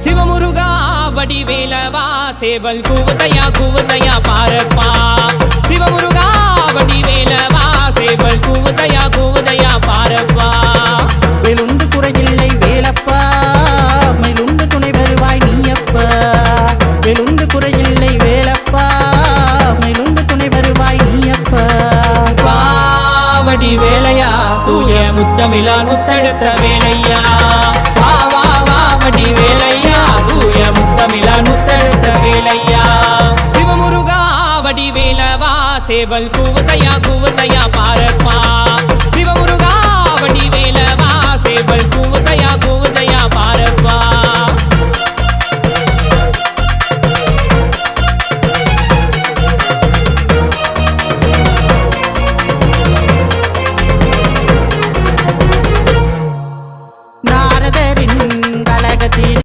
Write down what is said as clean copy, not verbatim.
சிவமுருகா வடிவேலவா சேவல் கூவதையா பாரப்பா சிவமுருகா வடிவேலவா சேவல் கூவதையா பாரப்பா வெளுந்து குறையில்லை வேலப்பா மயிலுண்டு துணை வருவாய் நீயப்பா வெளுந்து குறையில்லை வேலப்பா மயிலுண்டு துணை வருவாய் நீயப்பா வாவடி வேலையா தூய முத்தமிழா முத்தெடுத்த வேலையா வாவடி வேலையா தூய முத்தமிழா முத்தெடுத்த வேலையா சிவமுருகா வடி வேலவா சேவல் கூவதையா பாரப்பா சிவமுருகா வடி வேலவா சேவல் கூவதையா பாரப்பா